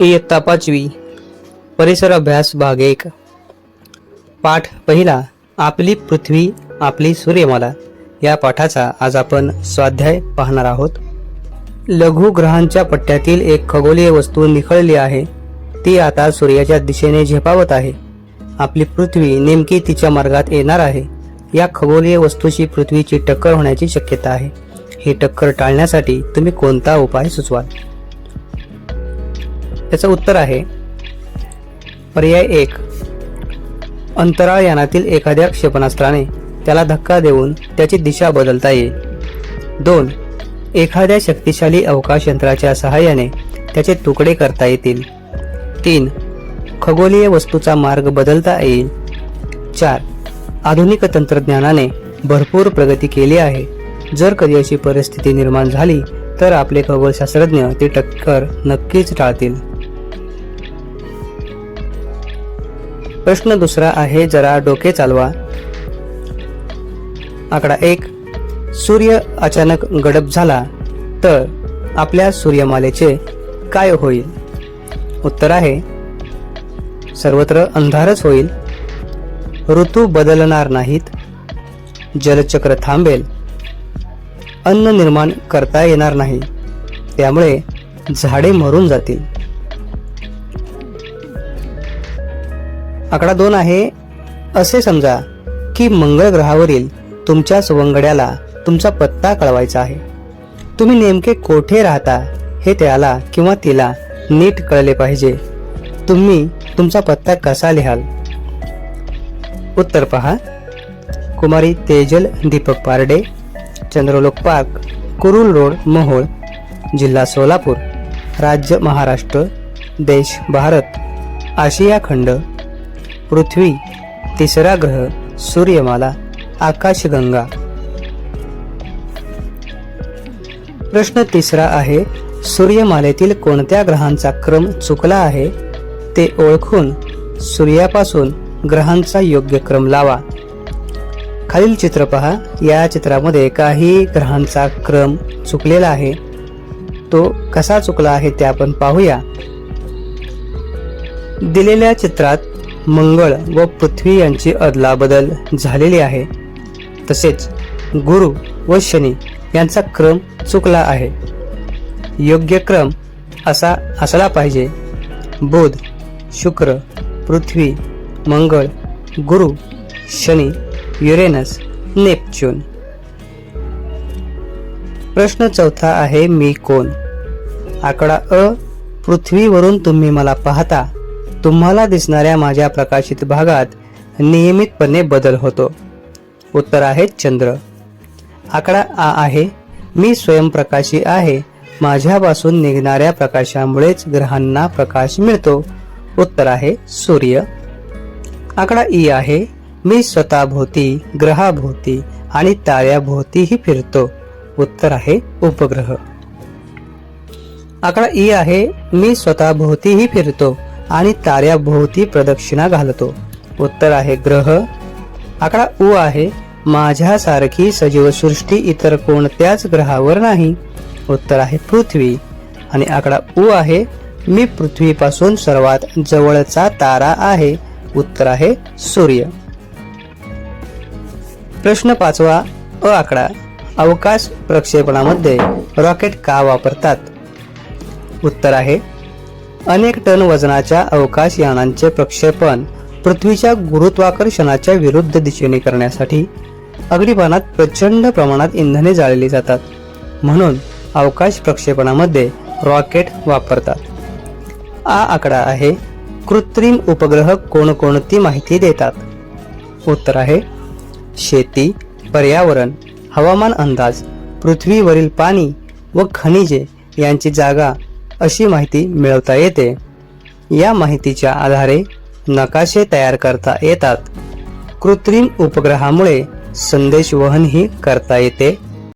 इयत्ता 5वी परिसर अभ्यास भाग 1 पाठ पहिला आपली पृथ्वी आपली सूर्यमाला या पाठाचा आज आपण स्वाध्याय पाहणार आहोत। लघु ग्रहांच्या पट्ट्यातील एक खगोलीय वस्तू निखळली आहे। ती आता सूर्याच्या दिशेने झेपावत आहे। आपली पृथ्वी नेमकी तिच्या मार्गात येणार आहे। या खगोलीय वस्तूशी पृथ्वीची टक्कर होण्याची शक्यता आहे। ही टक्कर टाळण्यासाठी तुम्ही कोणता उपाय सुचवाल? याचं उत्तर आहे पर्याय 1 अंतराळ यानातील एखाद्या क्षेपणास्त्राने त्याला धक्का देऊन त्याची दिशा बदलता येईल। 2 एखाद्या शक्तिशाली अवकाश यंत्राच्या सहाय्याने त्याचे तुकडे करता येतील। 3 खगोलीय वस्तूचा मार्ग बदलता येईल। 4 आधुनिक तंत्रज्ञानाने भरपूर प्रगती केली आहे। जर कधी अशी परिस्थिती निर्माण झाली तर आपले खगोलशास्त्रज्ञ ती टक्कर नक्कीच टाळतील। प्रश्न दुसरा आहे, जरा डोके चालवा। आकडा 1 सूर्य अचानक गडप झाला तर आपल्या सूर्यमालेचे काय होईल? उत्तर आहे सर्वत्र अंधारच होईल, ऋतू बदलणार नाहीत, जलचक्र थांबेल, अन्न निर्माण करता येणार नाही, त्यामुळे झाडे मरून जातील। आकडा 2 आहे, असे समजा की मंगळ ग्रहावरील तुमच्या सवंगड्याला तुमचा पत्ता कळवायचा आहे। तुम्ही नेमके कोठे राहता हे त्याला किंवा तिला नीट कळले पाहिजे। तुम्ही तुमचा पत्ता कसा लिहाल? उत्तर पहा। कुमारी तेजल दीपक पारडे, चंद्रलोक पार्क, कुरुल रोड, मोहोळ, जिल्हा सोलापूर, राज्य महाराष्ट्र, देश भारत, आशिया खंड, पृथ्वी, तिसरा ग्रह, सूर्यमाला, आकाशगंगा। प्रश्न तिसरा आहे, सूर्यमालेतील कोणत्या ग्रहांचा क्रम चुकला आहे ते ओळखून सूर्यापासून ग्रहांचा योग्य क्रम लावा। खालील चित्र पहा। या चित्रामध्ये काही ग्रहांचा क्रम चुकलेला आहे। तो कसा चुकला आहे ते आपण पाहूया। दिलेल्या चित्रात मंगळ व पृथ्वी यांची अदलाबदल झालेली आहे। तसेच गुरु व शनी यांचा क्रम चुकला आहे। योग्य क्रम असा असला पाहिजे: बुध, शुक्र, पृथ्वी, मंगळ, गुरु, शनी, युरेनस, नेपच्यून। प्रश्न चौथा आहे, मी कोण? आकडा अ पृथ्वीवरून तुम्ही मला पाहता तुम्हाला दिसणाऱ्या माझ्या प्रकाशित भागात नियमितपणे बदल होतो। उत्तर आहे चंद्र। आकडा आ आहे, मी स्वयंप्रकाशी आहे, माझ्यापासून निघणाऱ्या प्रकाशामुळेच ग्रहांना प्रकाश मिळतो। उत्तर आहे सूर्य। आकडा ई आहे, मी स्वतःभोवती, ग्रहाभोवती आणि ताऱ्याभोवतीही फिरतो। उत्तर आहे उपग्रह। आकडा ई आहे, मी स्वतःभोवतीही फिरतो आणि ताऱ्याभोवती प्रदक्षिणा घालतो। उत्तर आहे ग्रह। आकडा उ आहे, माझ्यासारखी सजीवसृष्टी इतर कोणत्याच ग्रहावर नाही। उत्तर आहे पृथ्वी। आणि आकडा उ आहे, मी पृथ्वीपासून सर्वात जवळचा तारा आहे। उत्तर आहे सूर्य। प्रश्न 5 अ आकडा, अवकाश प्रक्षेपणामध्ये रॉकेट का वापरतात? उत्तर आहे अनेक टन वजनाच्या अवकाश यानांचे प्रक्षेपण पृथ्वीच्या गुरुत्वाकर्षणाच्या विरुद्ध दिशेने करण्यासाठी अग्निबाणात प्रचंड प्रमाणात इंधने जाळली जातात, म्हणून अवकाश प्रक्षेपणामध्ये रॉकेट वापरतात। आ आकडा आहे, कृत्रिम उपग्रह कोणकोणती माहिती देतात? उत्तर आहे शेती, पर्यावरण, हवामान अंदाज, पृथ्वीवरील पाणी व खनिजे यांची जागा अशी माहिती मिळवता येते। या माहितीच्या आधारे नकाशे तयार करता येतात। कृत्रिम उपग्रहामुळे संदेश वहनही करता येते।